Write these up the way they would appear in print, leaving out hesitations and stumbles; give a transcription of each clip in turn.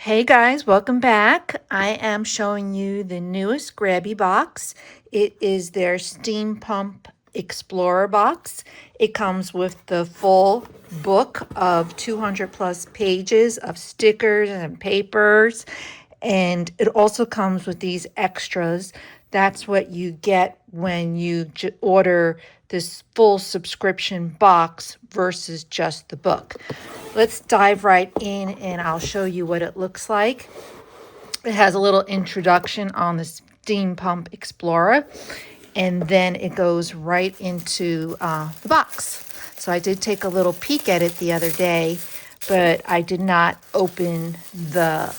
Hey guys, welcome back. I am showing you the newest GRABIE box. It is their Steampunk Explorer box. It comes with the full book of 200 plus pages of stickers and papers. And it also comes with these extras. That's what you get when you order this full subscription box versus just the book. Let's dive right in and I'll show you what it looks like. It has a little introduction on the Steampunk Explorer, and then it goes right into the box. So I did take a little peek at it the other day, but I did not open the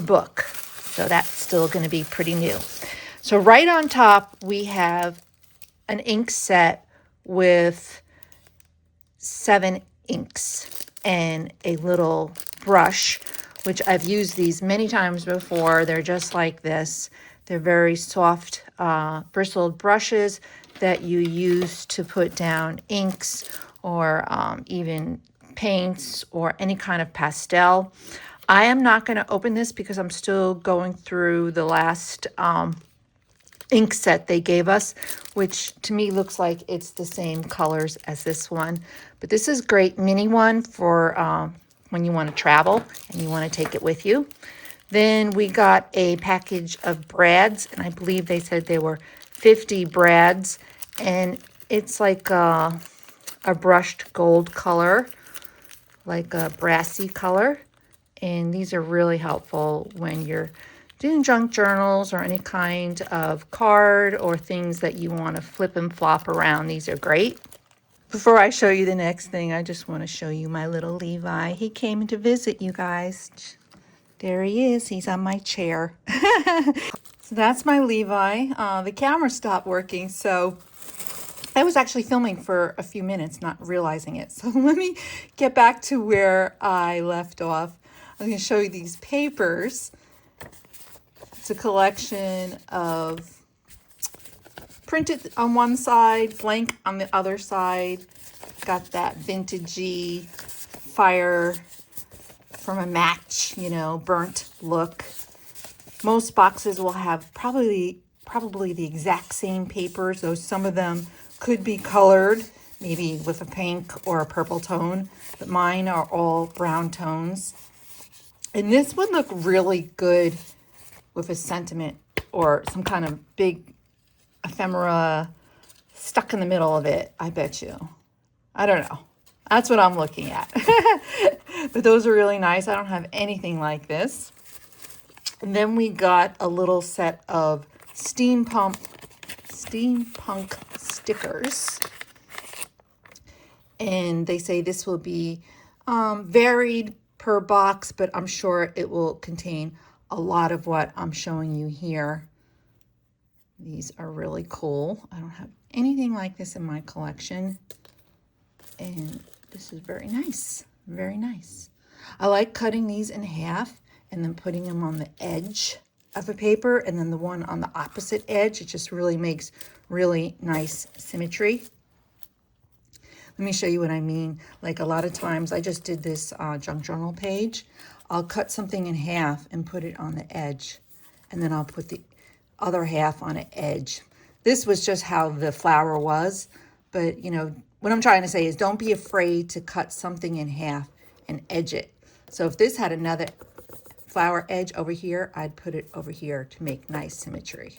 book. So that's still going to be pretty new. So right on top, we have an ink set with 7 inks and a little brush, which I've used these many times before. They're just like this. They're very soft, bristled brushes that you use to put down inks or even paints or any kind of pastel. I am not going to open this because I'm still going through the last ink set they gave us, which to me looks like it's the same colors as this one. But this is great mini one for when you want to travel and you want to take it with you. Then we got a package of brads, and I believe they said they were 50 brads, and it's like a brushed gold color, like a brassy color. And these are really helpful when you're doing junk journals or any kind of card or things that you want to flip and flop around. These are great. Before I show you the next thing, I just want to show you my little Levi. He came to visit you guys. There he is. He's on my chair. So that's my Levi. The camera stopped working, so I was actually filming for a few minutes, not realizing it. So let me get back to where I left off. I'm going to show you these papers. It's a collection of printed on one side, blank on the other side. Got that vintagey fire from a match, you know, burnt look. Most boxes will have probably the exact same papers, though some of them could be colored, maybe with a pink or a purple tone, but mine are all brown tones. And this would look really good with a sentiment or some kind of big ephemera stuck in the middle of it, I bet you. I don't know. That's what I'm looking at. But those are really nice. I don't have anything like this. And then we got a little set of steampunk stickers. And they say this will be varied per box, but I'm sure it will contain a lot of what I'm showing you here. These are really cool. I don't have anything like this in my collection. And this is very nice. Very nice. I like cutting these in half and then putting them on the edge of a paper and then the one on the opposite edge. It just really makes really nice symmetry. Let me show you what I mean. Like a lot of times, I just did this junk journal page. I'll cut something in half and put it on the edge, and then I'll put the other half on an edge. This was just how the flower was, but you know, what I'm trying to say is don't be afraid to cut something in half and edge it. So if this had another flower edge over here, I'd put it over here to make nice symmetry.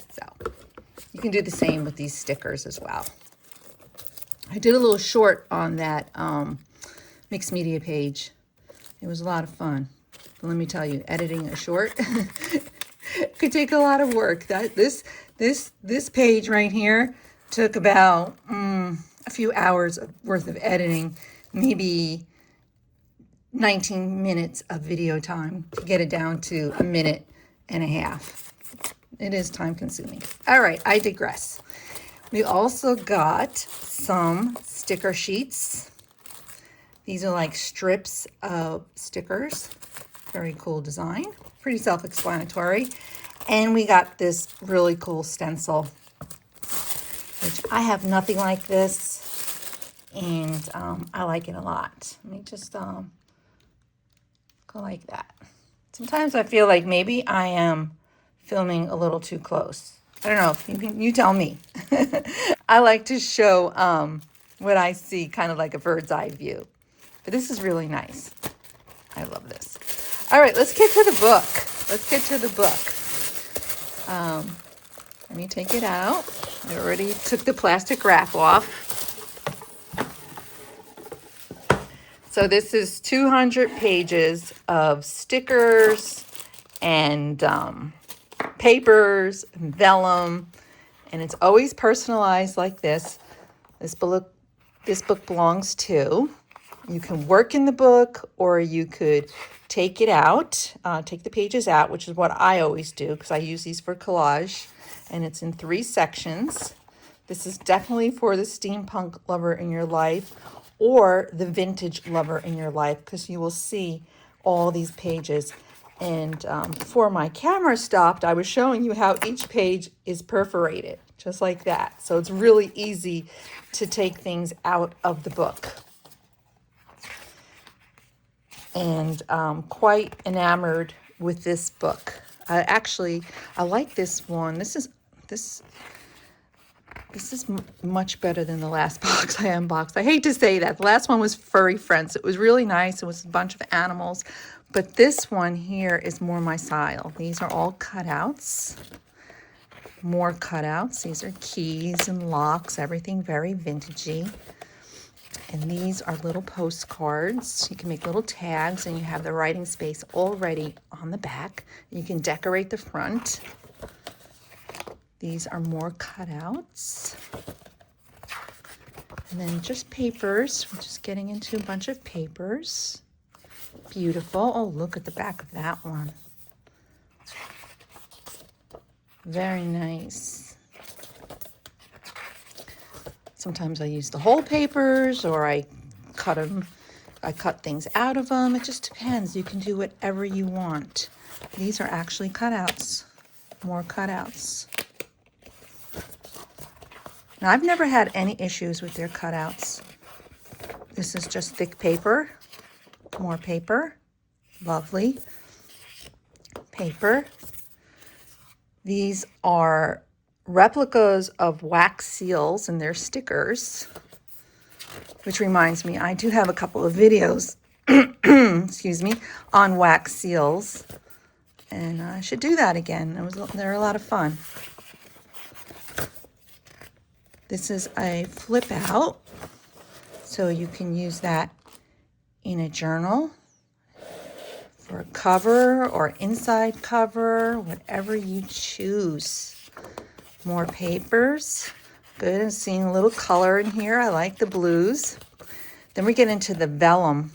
So you can do the same with these stickers as well. I did a little short on that mixed media page. It was a lot of fun. But let me tell you, editing a short could take a lot of work. This page right here took about a few hours worth of editing, maybe 19 minutes of video time to get it down to a minute and a half. It is time consuming. All right, I digress. We also got some sticker sheets. These are like strips of stickers. Very cool design. Pretty self-explanatory. And we got this really cool stencil, which I have nothing like this. And I like it a lot. Let me just go like that. Sometimes I feel like maybe I am filming a little too close. I don't know. You tell me. I like to show what I see, kind of like a bird's eye view. But this is really nice. I love this. All right, let's get to the book. Let's get to the book. Let me take it out. I already took the plastic wrap off. So this is 200 pages of stickers and papers, and vellum, and it's always personalized like this. This book belongs to. You can work in the book, or you could take it out, take the pages out, which is what I always do because I use these for collage, and it's in 3 sections. This is definitely for the steampunk lover in your life or the vintage lover in your life, because you will see all these pages. And before my camera stopped, I was showing you how each page is perforated, just like that. So it's really easy to take things out of the book. And quite enamored with this book. I like this one. This is much better than the last box I unboxed. I hate to say that. The last one was Furry Friends. It was really nice. It was a bunch of animals. But this one here is more my style. These are all cutouts. More cutouts. These are keys and locks. Everything very vintagey. And these are little postcards. You can make little tags, and you have the writing space already on the back. You can decorate the front. These are more cutouts. And then just papers. We're just getting into a bunch of papers. Beautiful. Oh, look at the back of that one. Very nice. Sometimes I use the whole papers, or I cut them. I cut things out of them. It just depends. You can do whatever you want. These are actually cutouts. More cutouts. Now, I've never had any issues with their cutouts. This is just thick paper. More paper. Lovely. Paper. These are replicas of wax seals, and they're stickers. Which reminds me, I do have a couple of videos, excuse me, on wax seals. And I should do that again. They're a lot of fun. This is a flip out. So you can use that in a journal for a cover or inside cover, whatever you choose. More papers. Good. I'm seeing a little color in here. I like the blues. Then we get into the vellum.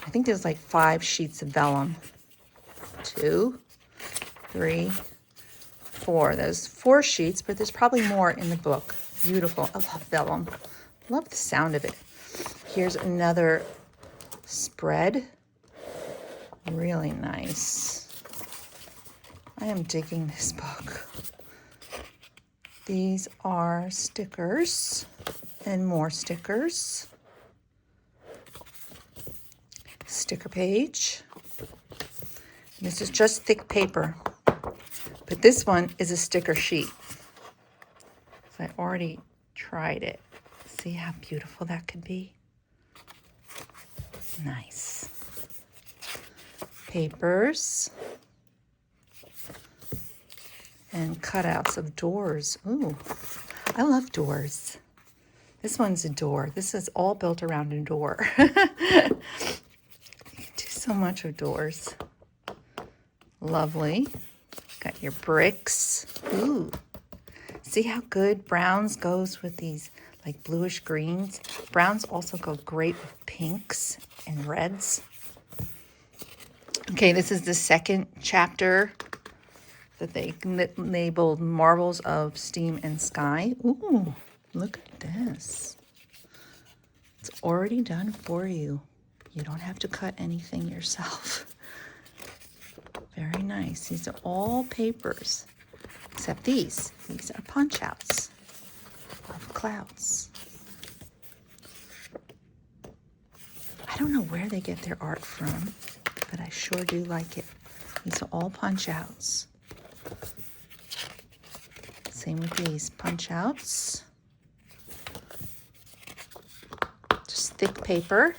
I think there's like 5 sheets of vellum. 2, 3, 4. There's 4 sheets, but there's probably more in the book. Beautiful. I love vellum. Love the sound of it. Here's another spread. Really nice. I am digging this book. These are stickers and more stickers. Sticker page. This is just thick paper, but this one is a sticker sheet. So I already tried it. See how beautiful that could be? Nice. Papers. And cutouts of doors. Ooh, I love doors. This one's a door. This is all built around a door. You can do so much with doors. Lovely. Got your bricks. Ooh. See how good browns goes with these like bluish greens? Browns also go great with pinks and reds. Okay, this is the second chapter that they labeled Marvels of Steam and Sky. Ooh, look at this. It's already done for you. You don't have to cut anything yourself. Very nice. These are all papers, except these. These are punch outs of clouds. I don't know where they get their art from, but I sure do like it. These are all punch outs. Same with these punch outs. Just thick paper.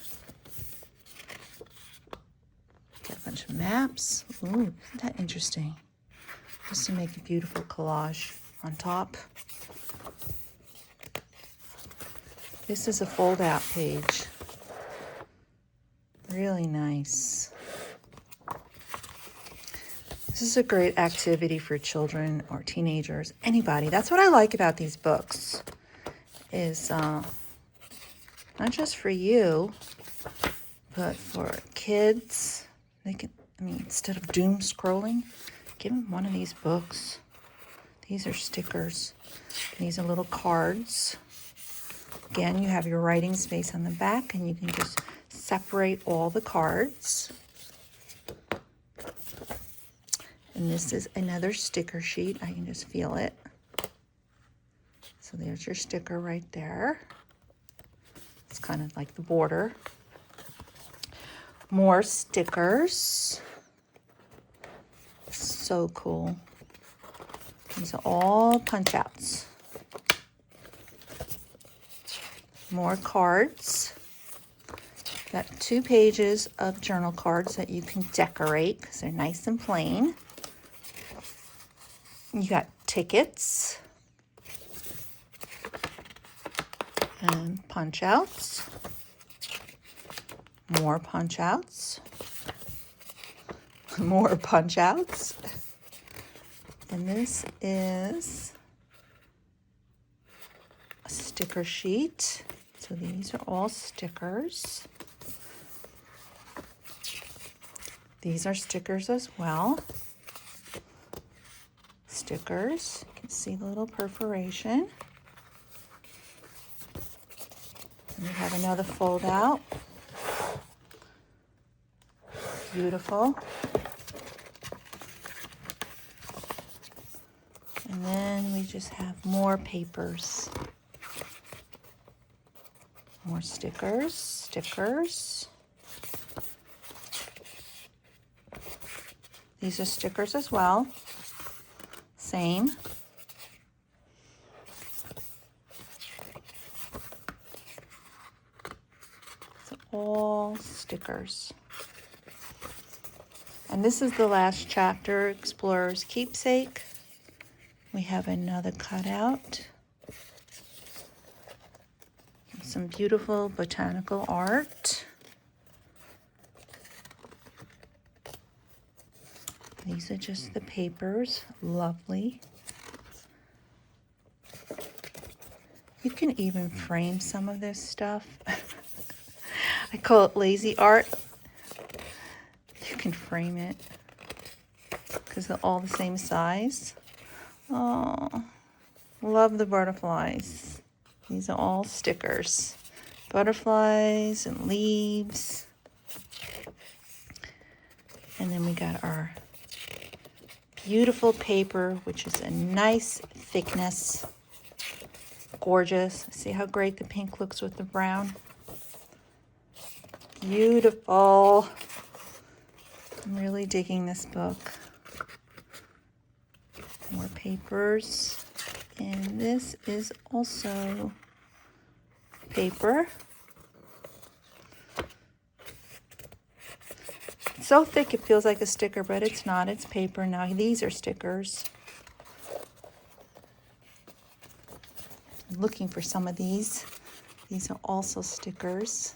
Got a bunch of maps. Ooh, isn't that interesting? Just to make a beautiful collage on top. This is a fold-out page. Really nice. This is a great activity for children or teenagers, anybody. That's what I like about these books, is not just for you, but for kids. They can, I mean, instead of doom scrolling, give them one of these books. These are stickers. These are little cards. Again, you have your writing space on the back, and you can just separate all the cards. And this is another sticker sheet. I can just feel it. So there's your sticker right there. It's kind of like the border. More stickers. So cool. These are all punch outs. More cards. Got 2 pages of journal cards that you can decorate because they're nice and plain. You got tickets and punch outs. More punch outs. More punch outs. And this is a sticker sheet. So these are all stickers. These are stickers as well. Stickers. You can see the little perforation. And we have another fold out. Beautiful. And then we just have more papers. More stickers, stickers. These are stickers as well. Same. So all stickers. And this is the last chapter, Explorer's Keepsake. We have another cutout. Some beautiful botanical art. These are just the papers. Lovely. You can even frame some of this stuff. I call it lazy art. You can frame it because they're all the same size. Oh, love the butterflies. These are all stickers. Butterflies and leaves. And then we got our beautiful paper, which is a nice thickness. Gorgeous. See how great the pink looks with the brown? Beautiful. I'm really digging this book. More papers. And this is also paper. It's so thick it feels like a sticker, but it's not. It's paper. Now these are stickers. I'm looking for some of these. These are also stickers.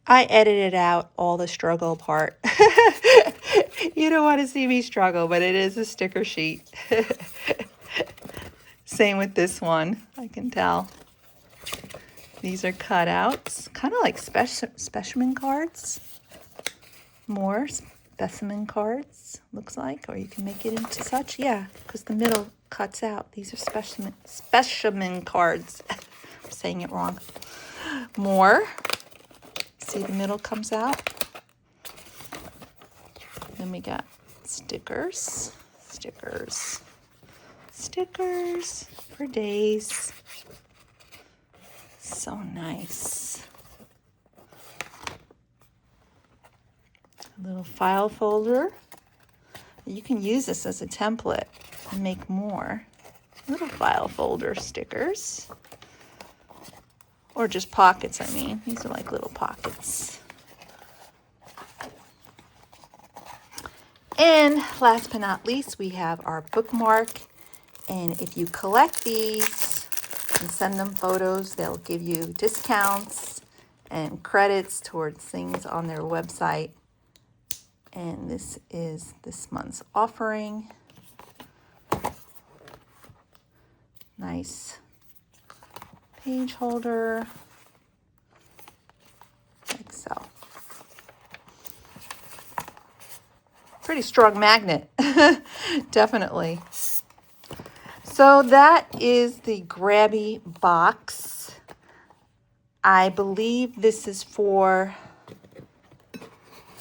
I edited out all the struggle part. You don't want to see me struggle, but it is a sticker sheet. Same with this one, I can tell. These are cutouts, kind of like specimen cards. More specimen cards, looks like, or you can make it into such. Yeah, because the middle cuts out. These are specimen cards. I'm saying it wrong. More. See, the middle comes out. Then we got stickers, stickers, stickers for days. So nice. Little file folder. You can use this as a template and make more little file folder stickers. Or just pockets, I mean. These are like little pockets. And last but not least, we have our bookmark. And if you collect these and send them photos, they'll give you discounts and credits towards things on their website. And this is this month's offering. Nice page holder, like so. Pretty strong magnet, definitely. So that is the GRABIE box. I believe this is for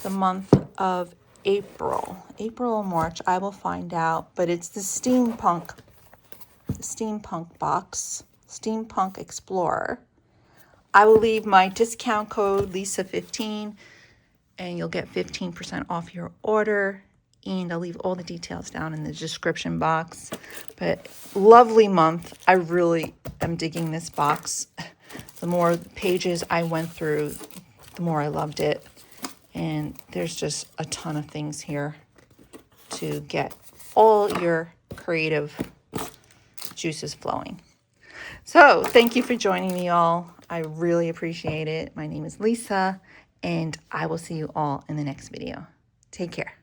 the month of April or March. I will find out, but it's the steampunk box, Steampunk Explorer. I will leave my discount code Lisa15 and you'll get 15% off your order. And I'll leave all the details down in the description box. But lovely month. I really am digging this box. The more pages I went through, the more I loved it. And there's just a ton of things here to get all your creative juices flowing. So thank you for joining me all. I really appreciate it. My name is Lisa, and I will see you all in the next video. Take care.